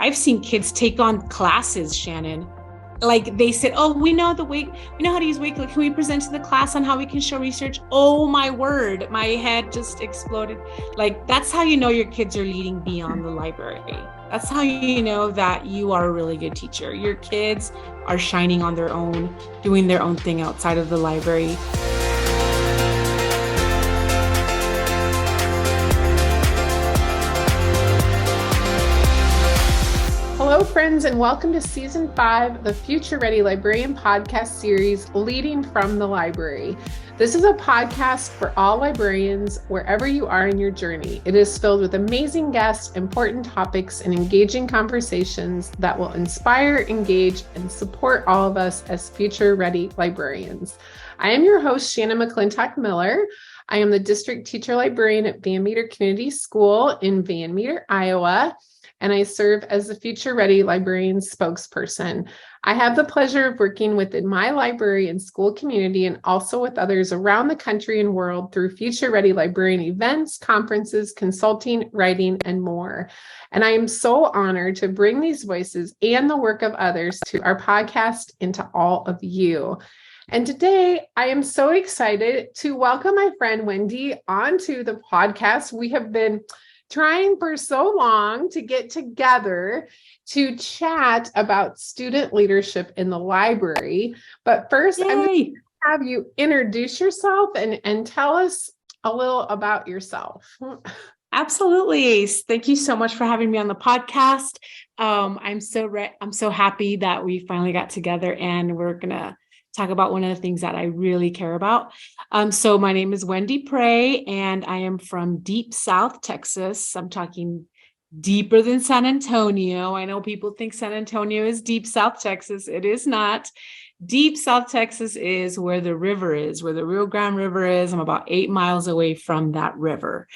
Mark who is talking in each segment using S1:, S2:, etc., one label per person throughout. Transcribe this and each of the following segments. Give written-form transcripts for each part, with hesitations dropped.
S1: I've seen kids take on classes, Shannon. Like they said, oh, we know how to use Wakelet. Can we present to the class on how we can show research? Oh my word, my head just exploded. Like that's how you know your kids are leading beyond the library. That's how you know that you are a really good teacher. Your kids are shining on their own, doing their own thing outside of the library.
S2: Hello, friends, and welcome to Season 5, the Future Ready Librarian podcast series, Leading from the Library. This is a podcast for all librarians, wherever you are in your journey. It is filled with amazing guests, important topics, and engaging conversations that will inspire, engage, and support all of us as future ready librarians. I am your host, Shannon McClintock Miller. I am the district teacher librarian at Van Meter Community School in Van Meter, Iowa, and I serve as the Future Ready Librarian spokesperson. I have the pleasure of working within my library and school community and also with others around the country and world through Future Ready Librarian events, conferences, consulting, writing, and more. And I am so honored to bring these voices and the work of others to our podcast and to all of you. And today, I am so excited to welcome my friend Wenndy onto the podcast. We have been trying for so long to get together to chat about student leadership in the library. But first, I'm going to have you introduce yourself and tell us a little about yourself.
S1: Absolutely. Thank you so much for having me on the podcast. I'm so happy that we finally got together and we're going to talk about one of the things that I really care about. So my name is Wenndy Prey, and I am from deep South Texas. I'm talking deeper than San Antonio. I know people think San Antonio is deep South Texas. It is not. Deep South Texas is where the river is, where the Rio Grande River is. I'm about 8 miles away from that river,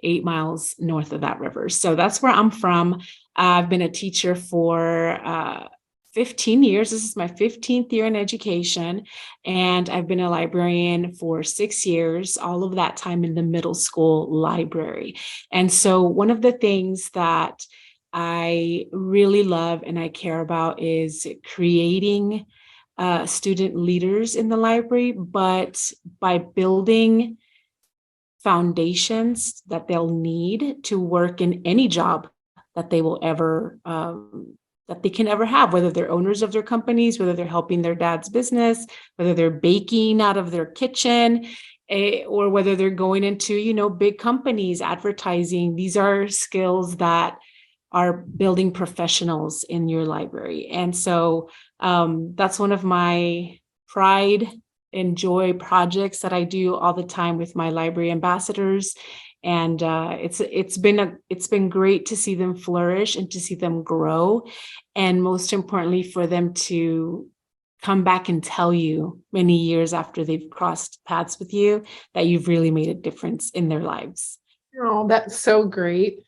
S1: 8 miles north of that river. So that's where I'm from. I've been a teacher for 15 years. This is my 15th year in education, and I've been a librarian for 6 years, all of that time in the middle school library. And so one of the things that I really love and I care about is creating student leaders in the library, but by building foundations that they'll need to work in any job that they will ever that they can ever have, whether they're owners of their companies, whether they're helping their dad's business, whether they're baking out of their kitchen, or whether they're going into, big companies, advertising. These are skills that are building professionals in your library. And so that's one of my pride and joy projects that I do all the time with my library ambassadors. And it's been great to see them flourish and to see them grow, and most importantly for them to come back and tell you many years after they've crossed paths with you that you've really made a difference in their lives.
S2: Oh, that's so great.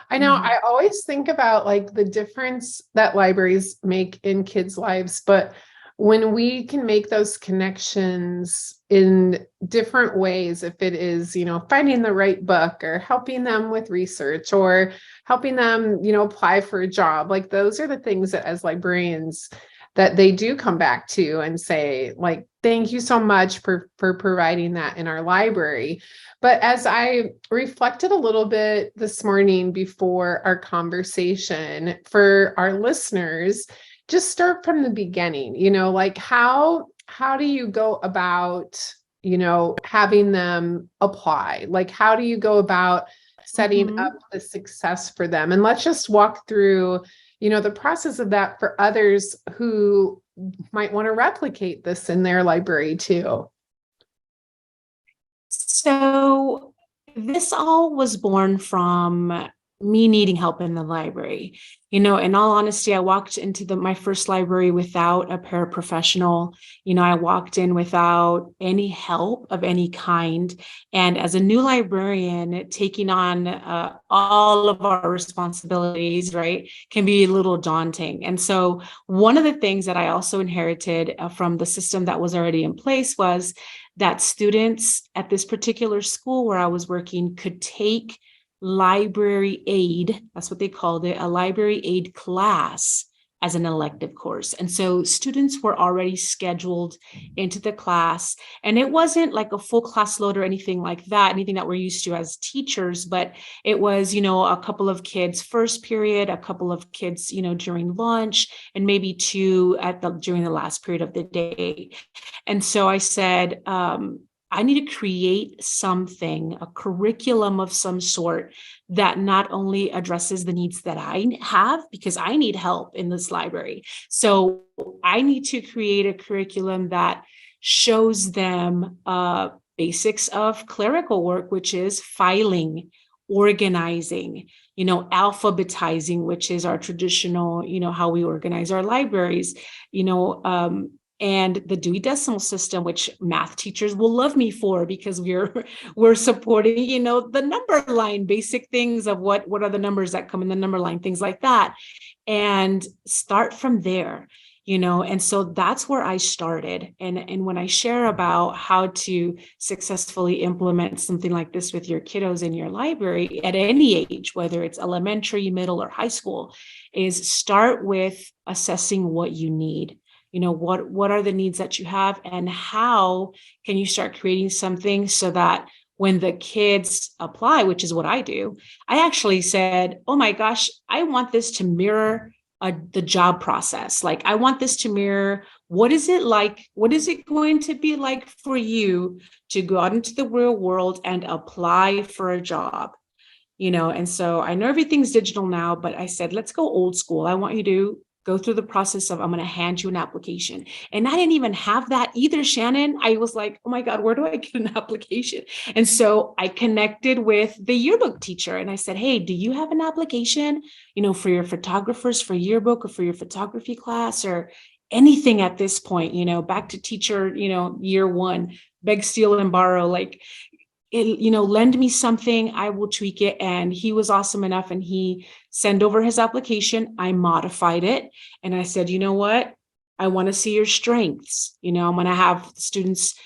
S2: I know. I always think about like the difference that libraries make in kids' lives, but when we can make those connections in different ways, if it is, finding the right book or helping them with research or helping them, apply for a job, like those are the things that as librarians that they do come back to and say, like, thank you so much for providing that in our library. But as I reflected a little bit this morning before our conversation for our listeners, just start from the beginning, like how do you go about, having them apply? Like, how do you go about setting up the success for them? And let's just walk through, the process of that for others who might want to replicate this in their library too.
S1: So this all was born from me needing help in the library. In all honesty, I walked into my first library without a paraprofessional. I walked in without any help of any kind. And as a new librarian, taking on all of our responsibilities, right, can be a little daunting. And so one of the things that I also inherited from the system that was already in place was that students at this particular school where I was working could take library aid, that's what they called it, a library aid class as an elective course. And so students were already scheduled into the class. And it wasn't like a full class load or anything like that, anything that we're used to as teachers, but it was, a couple of kids first period, a couple of kids, during lunch, and maybe two during the last period of the day. And so I said, I need to create something, a curriculum of some sort that not only addresses the needs that I have, because I need help in this library. So I need to create a curriculum that shows them basics of clerical work, which is filing, organizing, alphabetizing, which is our traditional, how we organize our libraries, and the Dewey Decimal System, which math teachers will love me for, because we're supporting, the number line, basic things of what are the numbers that come in the number line, things like that, and start from there. And so that's where I started. And when I share about how to successfully implement something like this with your kiddos in your library at any age, whether it's elementary, middle, or high school, is start with assessing what you need. What are the needs that you have, and how can you start creating something so that when the kids apply, which is what I do, I actually said, oh my gosh, I want this to mirror the job process. Like, I want this to mirror, what is it going to be like for you to go out into the real world and apply for a job? And so I know everything's digital now, but I said, let's go old school. I want you to go through the process of, I'm going to hand you an application. And I didn't even have that either, Shannon. I was like, oh my God, where do I get an application? And so I connected with the yearbook teacher and I said, hey, do you have an application, for your photographers for yearbook or for your photography class or anything at this point, back to teacher, year one, beg, steal, and borrow, like, lend me something, I will tweak it. And he was awesome enough, and he sent over his application. I modified it, and I said, you know what? I want to see your strengths. I'm going to have students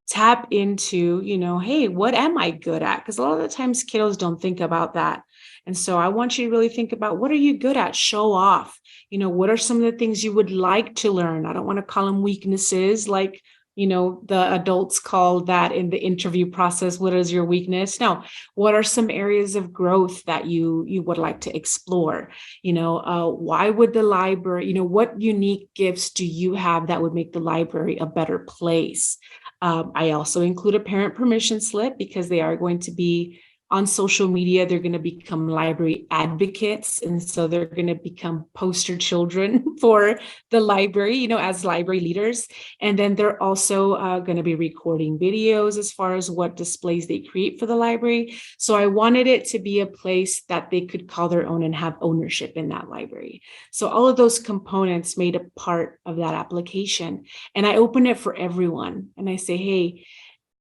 S1: tap into, hey, what am I good at? Because a lot of the times kiddos don't think about that. And so I want you to really think about, what are you good at? Show off. What are some of the things you would like to learn? I don't want to call them weaknesses, like, the adults call that in the interview process, what is your weakness? No, what are some areas of growth that you would like to explore? Why would the library, what unique gifts do you have that would make the library a better place? I also include a parent permission slip, because they are going to be on social media. They're going to become library advocates. And so they're going to become poster children for the library, as library leaders. And then they're also going to be recording videos as far as what displays they create for the library. So I wanted it to be a place that they could call their own and have ownership in that library. So all of those components made a part of that application. And I open it for everyone. And I say, hey,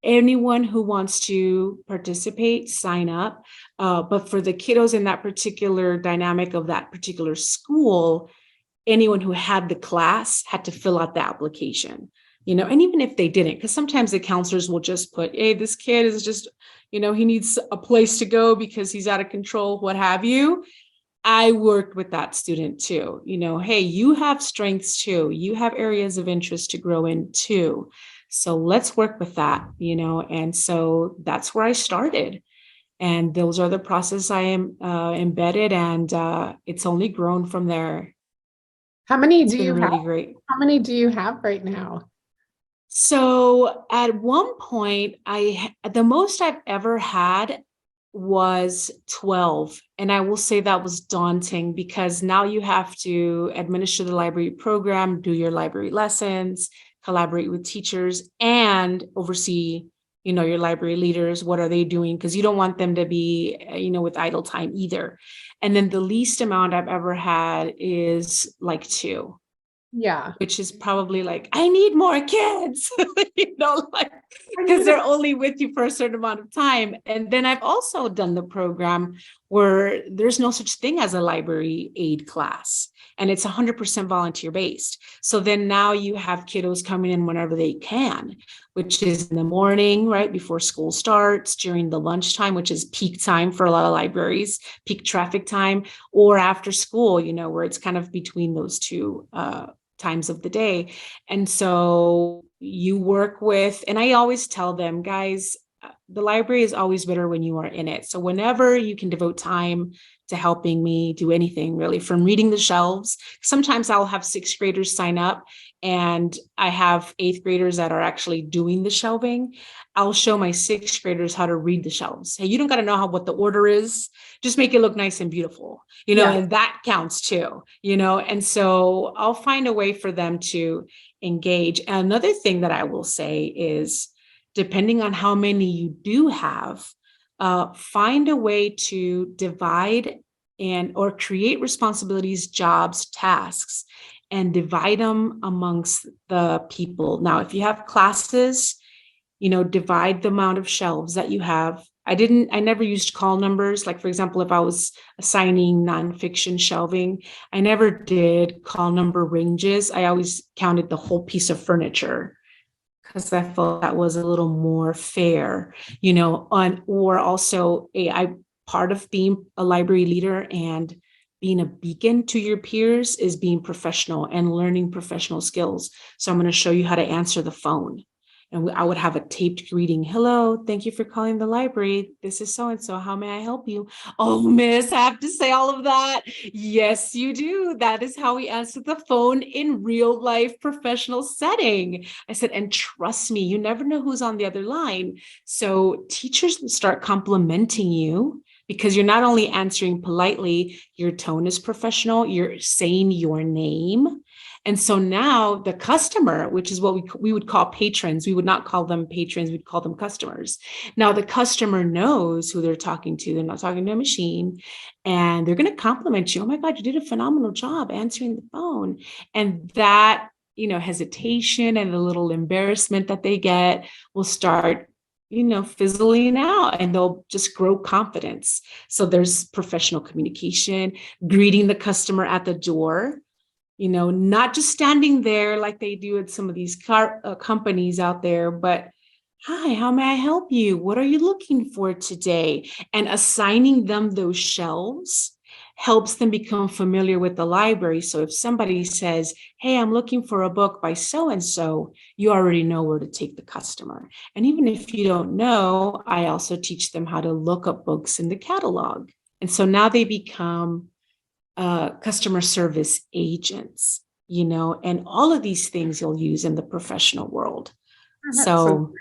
S1: anyone who wants to participate, sign up. But for the kiddos in that particular dynamic of that particular school, anyone who had the class had to fill out the application, and even if they didn't, because sometimes the counselors will just put, hey, this kid is just, he needs a place to go because he's out of control, what have you. I worked with that student too, hey, you have strengths too. You have areas of interest to grow in too. So let's work with that, and so that's where I started. And those are the process I am embedded, and it's only grown from there.
S2: How many
S1: It's
S2: do
S1: been
S2: you
S1: really
S2: have?
S1: great.
S2: How many do you have right now?
S1: So at one point, the most I've ever had was 12. And I will say that was daunting, because now you have to administer the library program, do your library lessons, collaborate with teachers, and oversee, your library leaders. What are they doing? Because you don't want them to be, with idle time either. And then the least amount I've ever had is like 2.
S2: Yeah.
S1: Which is probably like, I need more kids, because they're only with you for a certain amount of time. And then I've also done the program where there's no such thing as a library aid class, and it's 100% volunteer based. So then now you have kiddos coming in whenever they can, which is in the morning, right before school starts, during the lunchtime, which is peak time for a lot of libraries, peak traffic time, or after school, where it's kind of between those two times of the day. And so you work with, and I always tell them, guys, the library is always better when you are in it. So whenever you can devote time to helping me do anything, really, from reading the shelves. Sometimes I'll have sixth graders sign up, and I have eighth graders that are actually doing the shelving. I'll show my sixth graders how to read the shelves. Hey, you don't got to know what the order is. Just make it look nice and beautiful, and that counts too, and so I'll find a way for them to engage. Another thing that I will say is, depending on how many you do have, find a way to divide or create responsibilities, jobs, tasks, and divide them amongst the people. Now, if you have classes, divide the amount of shelves that you have. I never used call numbers. Like, for example, if I was assigning nonfiction shelving, I never did call number ranges. I always counted the whole piece of furniture, because I felt that was a little more fair, or also part of being a library leader and being a beacon to your peers is being professional and learning professional skills. So I'm going to show you how to answer the phone. And I would have a taped greeting. Hello, thank you for calling the library. This is so-and-so. How may I help you? Oh, miss, I have to say all of that. Yes, you do. That is how we answer the phone in real life professional setting. I said, and trust me, you never know who's on the other line. So teachers will start complimenting you, because you're not only answering politely, your tone is professional, you're saying your name. And so now the customer, which is what we would call patrons, we would not call them patrons, we'd call them customers. Now the customer knows who they're talking to. They're not talking to a machine, and they're going to compliment you. Oh my God, you did a phenomenal job answering the phone. And that, hesitation and the little embarrassment that they get will start fizzling out, and they'll just grow confidence. So there's professional communication, greeting the customer at the door, not just standing there like they do at some of these companies out there, but hi, how may I help you? What are you looking for today? And assigning them those shelves helps them become familiar with the library. So if somebody says, hey, I'm looking for a book by so-and-so, you already know where to take the customer. And even if you don't know, I also teach them how to look up books in the catalog. And so now they become customer service agents, and all of these things you'll use in the professional world. So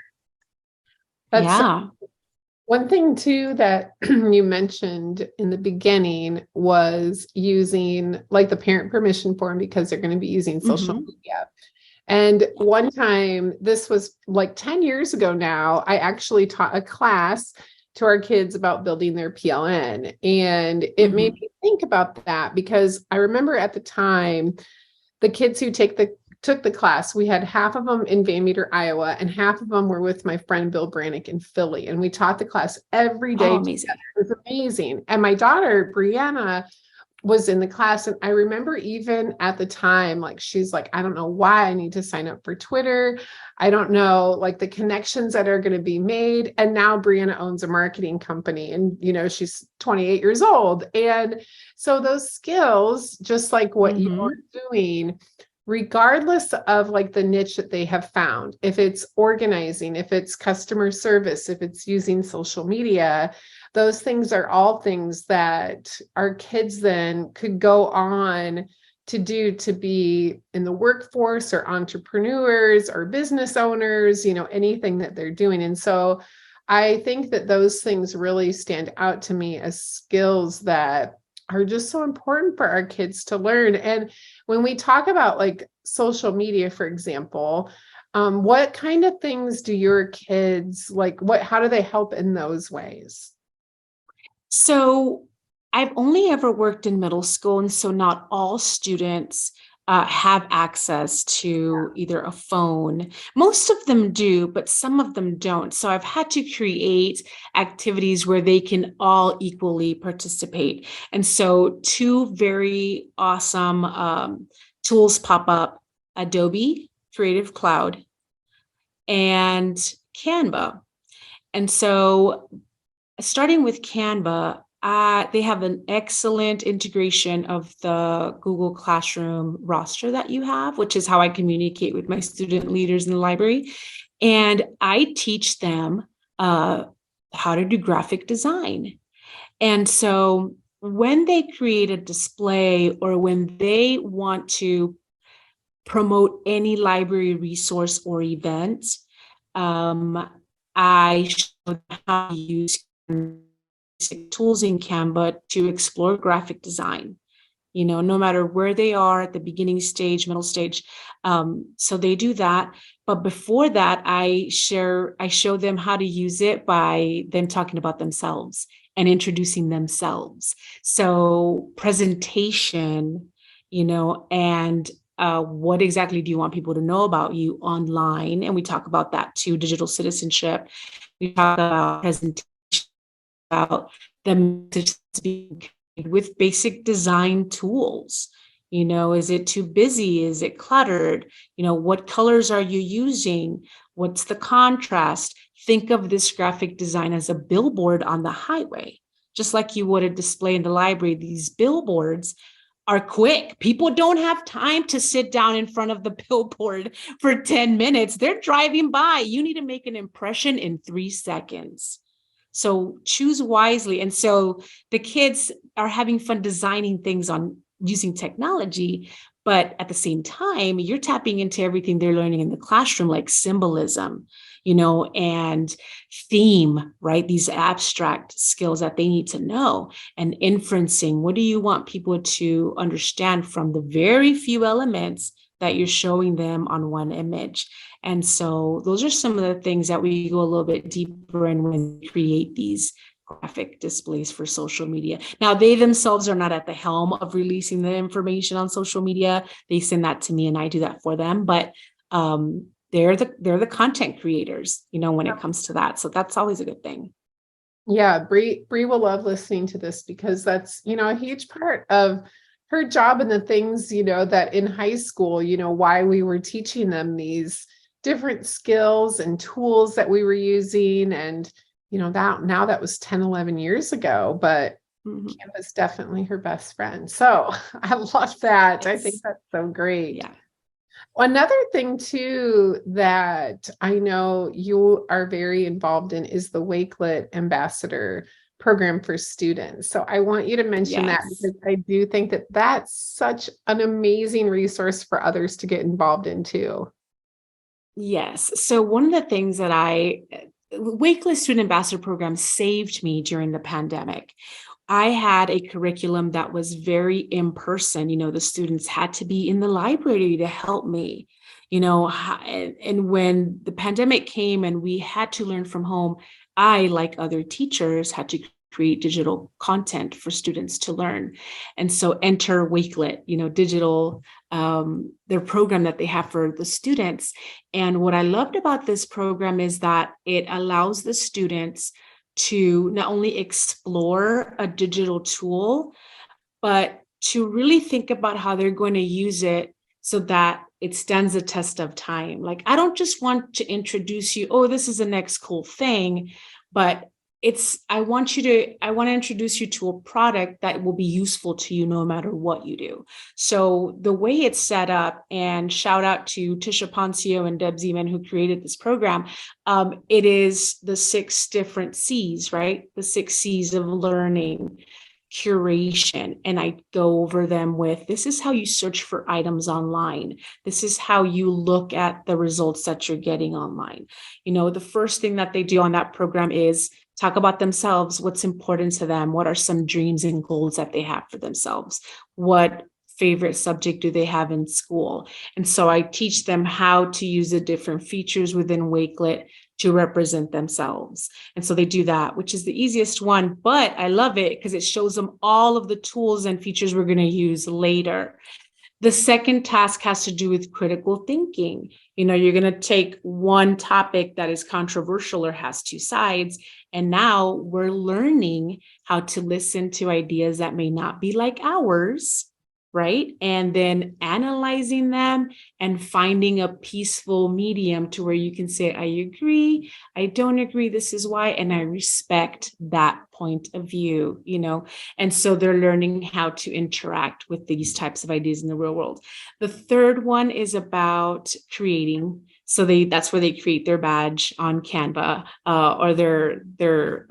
S2: that's
S1: yeah.
S2: One thing too that you mentioned in the beginning was using like the parent permission form, because they're going to be using social media. And one time, this was like 10 years ago now, I actually taught a class to our kids about building their PLN. And it made me think about that, because I remember at the time, the kids who took the class, we had half of them in Van Meter, Iowa, and half of them were with my friend Bill Brannick in Philly. And we taught the class every day.
S1: Amazing.
S2: It was amazing. And my daughter, Brianna, was in the class. And I remember even at the time, like, she's like, I don't know why I need to sign up for Twitter. I don't know, like, the connections that are going to be made. And now Brianna owns a marketing company, and, she's 28 years old. And so those skills, just like what you're doing, regardless of like the niche that they have found, if it's organizing, if it's customer service, if it's using social media, those things are all things that our kids then could go on to do, to be in the workforce or entrepreneurs or business owners, anything that they're doing. And so I think that those things really stand out to me as skills that are just so important for our kids to learn. And when we talk about like social media, for example, what kind of things do your kids like? How do they help in those ways?
S1: So I've only ever worked in middle school, and so not all students have access to either a phone. Most of them do, but some of them don't. So I've had to create activities where they can all equally participate. And so two very awesome tools pop up: Adobe Creative Cloud and Canva. And so starting with Canva, they have an excellent integration of the Google Classroom roster that you have, which is how I communicate with my student leaders in the library. And I teach them how to do graphic design. And so when they create a display or when they want to promote any library resource or event, I show them how to use tools in Canva to explore graphic design, no matter where they are at the beginning stage, middle stage. So they do that. But before that, I show them how to use it by them talking about themselves and introducing themselves. So presentation, and what exactly do you want people to know about you online? And we talk about that too, digital citizenship. We talk about presentation, about the message being with basic design tools. Is it too busy? Is it cluttered? What colors are you using? What's the contrast? Think of this graphic design as a billboard on the highway, just like you would a display in the library. These billboards are quick. People don't have time to sit down in front of the billboard for 10 minutes. They're driving by. You need to make an impression in 3 seconds. So choose wisely. And so the kids are having fun designing things on using technology, but at the same time, you're tapping into everything they're learning in the classroom, like symbolism, and theme, right? These abstract skills that they need to know, and inferencing. What do you want people to understand from the very few elements that you're showing them on one image? And so those are some of the things that we go a little bit deeper in when we create these graphic displays for social media. Now, they themselves are not at the helm of releasing the information on social media. They send that to me and I do that for them. But they're the content creators, when it comes to that. So that's always a good thing.
S2: Yeah, Bree will love listening to this because that's, a huge part of her job and the things, that in high school, why we were teaching them these different skills and tools that we were using. And, that was 10, 11 years ago, but Canva's definitely her best friend. So I love that. I think that's so great.
S1: Yeah.
S2: Another thing too, that I know you are very involved in is the Wakelet Ambassador program for students. So I want you to mention that because I do think that that's such an amazing resource for others to get involved in too.
S1: Yes. So one of the things that Wakelet Student Ambassador Program saved me during the pandemic. I had a curriculum that was very in person. The students had to be in the library to help me, and when the pandemic came and we had to learn from home, I, like other teachers, had to create digital content for students to learn. And so enter Wakelet, digital, their program that they have for the students. And what I loved about this program is that it allows the students to not only explore a digital tool, but to really think about how they're going to use it so that it stands the test of time. Like, I don't just want to introduce you, oh, this is the next cool thing, but I want to introduce you to a product that will be useful to you no matter what you do. So the way it's set up, and shout out to Tisha Poncio and Deb Zeman who created this program, it is the 6 different C's, right? The 6 C's of learning: curation. And I go over them with, this is how you search for items online. This is how you look at the results that you're getting online. The first thing that they do on that program is talk about themselves, what's important to them, what are some dreams and goals that they have for themselves, what favorite subject do they have in school. And so I teach them how to use the different features within Wakelet to represent themselves. And so they do that, which is the easiest one, but I love it because it shows them all of the tools and features we're going to use later. The second task has to do with critical thinking. You're going to take one topic that is controversial or has two sides, and now we're learning how to listen to ideas that may not be like ours, right? And then analyzing them and finding a peaceful medium to where you can say, I agree, I don't agree, this is why, and I respect that point of view, And so they're learning how to interact with these types of ideas in the real world. The third one is about creating. So that's where they create their badge on Canva, or their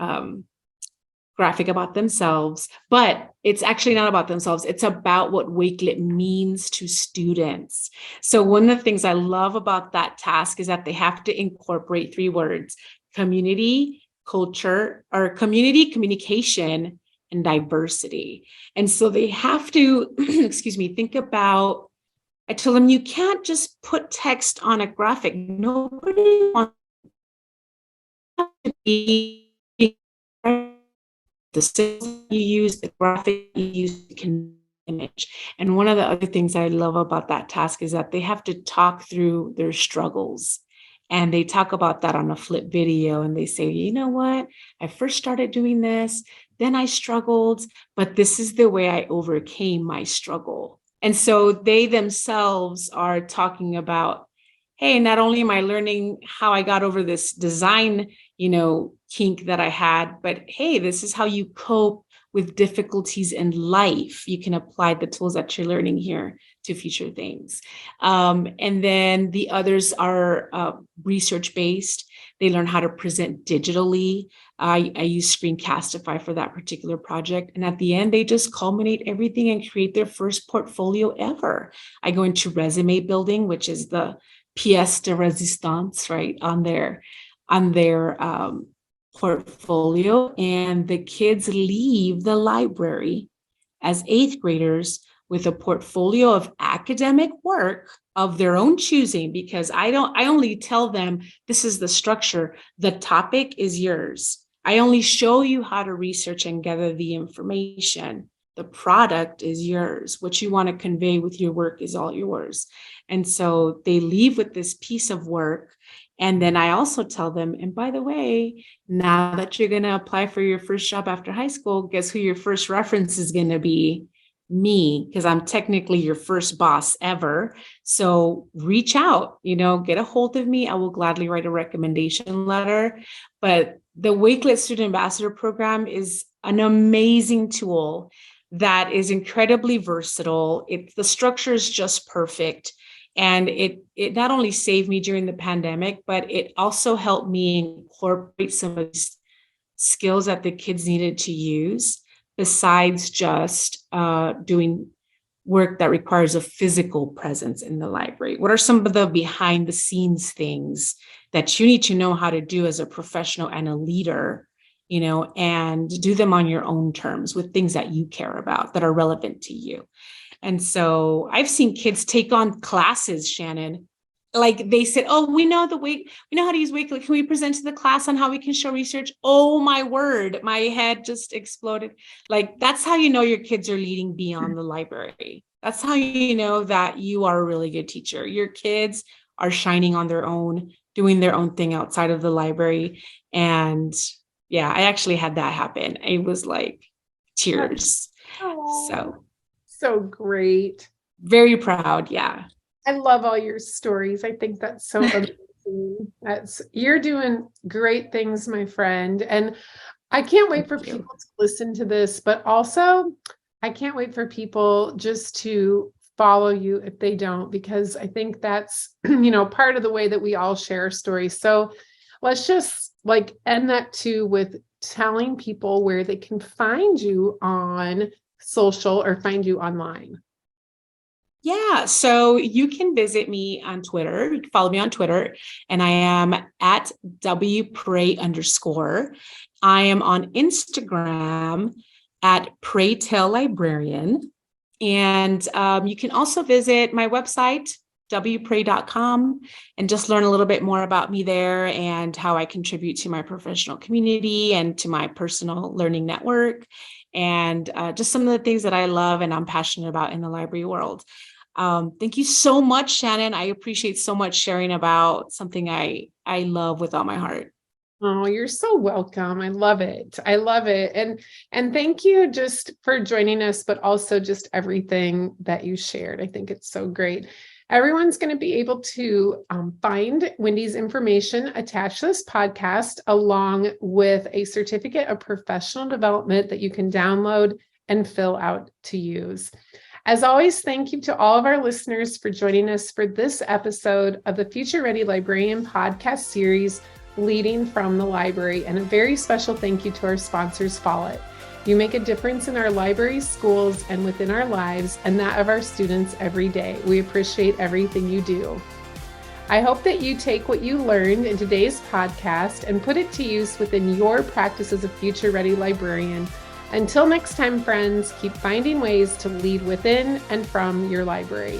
S1: graphic about themselves, but it's actually not about themselves. It's about what Wakelet means to students. So one of the things I love about that task is that they have to incorporate three words: community, culture, or community, communication, and diversity. And so they have to, think about, I told them, you can't just put text on a graphic. Nobody wants to be the symbols you use, the graphic you use, can image. And one of the other things I love about that task is that they have to talk through their struggles. And they talk about that on a flip video, and they say, you know what? I first started doing this, then I struggled, but this is the way I overcame my struggle. And so they themselves are talking about, hey, not only am I learning how I got over this design, kink that I had, but hey, this is how you cope with difficulties in life. You can apply the tools that you're learning here to future things. And then the others are research-based. They learn how to present digitally. I use Screencastify for that particular project. And at the end, they just culminate everything and create their first portfolio ever. I go into resume building, which is the pièce de résistance, right, on their portfolio. And the kids leave the library as 8th graders with a portfolio of academic work of their own choosing, because I only tell them, this is the structure, the topic is yours. I only show you how to research and gather the information. The product is yours. What you want to convey with your work is all yours. And so they leave with this piece of work. And then I also tell them, and by the way, now that you're going to apply for your first job after high school, guess who your first reference is going to be? Me, because I'm technically your first boss ever. So reach out, get a hold of me. I will gladly write a recommendation letter. But the Wakelet Student Ambassador Program is an amazing tool that is incredibly versatile. The structure is just perfect. And it not only saved me during the pandemic, but it also helped me incorporate some of these skills that the kids needed to use, besides just doing work that requires a physical presence in the library. What are some of the behind the scenes things that you need to know how to do as a professional and a leader, and do them on your own terms with things that you care about that are relevant to you? And so I've seen kids take on classes, Shannon. Like they said, oh, we know how to use Wakelet. Can we present to the class on how we can show research? Oh my word, my head just exploded. Like, that's how you know your kids are leading beyond the library. That's how you know that you are a really good teacher. Your kids are shining on their own, doing their own thing outside of the library. And yeah, I actually had that happen. It was like tears.
S2: Oh, so great.
S1: Very proud. Yeah.
S2: I love all your stories. I think that's so amazing. You're doing great things, my friend. And I can't wait for people to listen to this, but also I can't wait for people just to follow you if they don't, because I think that's, part of the way that we all share stories. So let's just end that too with telling people where they can find you on social or find you online.
S1: Yeah, so you can visit me on Twitter. You can follow me on Twitter, and I am at wpray_. I am on Instagram at PrayTellLibrarian. And you can also visit my website, wpray.com, and just learn a little bit more about me there and how I contribute to my professional community and to my personal learning network, and just some of the things that I love and I'm passionate about in the library world. Thank you so much, Shannon. I appreciate so much sharing about something I love with all my heart.
S2: Oh, you're so welcome. I love it. I love it. And thank you just for joining us, but also just everything that you shared. I think it's so great. Everyone's going to be able to find Wendy's information attached to this podcast, along with a certificate of professional development that you can download and fill out to use. As always, thank you to all of our listeners for joining us for this episode of the Future Ready Librarian podcast series, Leading from the Library, and a very special thank you to our sponsors, Follett. You make a difference in our library, schools, and within our lives, and that of our students every day. We appreciate everything you do. I hope that you take what you learned in today's podcast and put it to use within your practice as a future ready librarian. Until next time, friends, keep finding ways to lead within and from your library.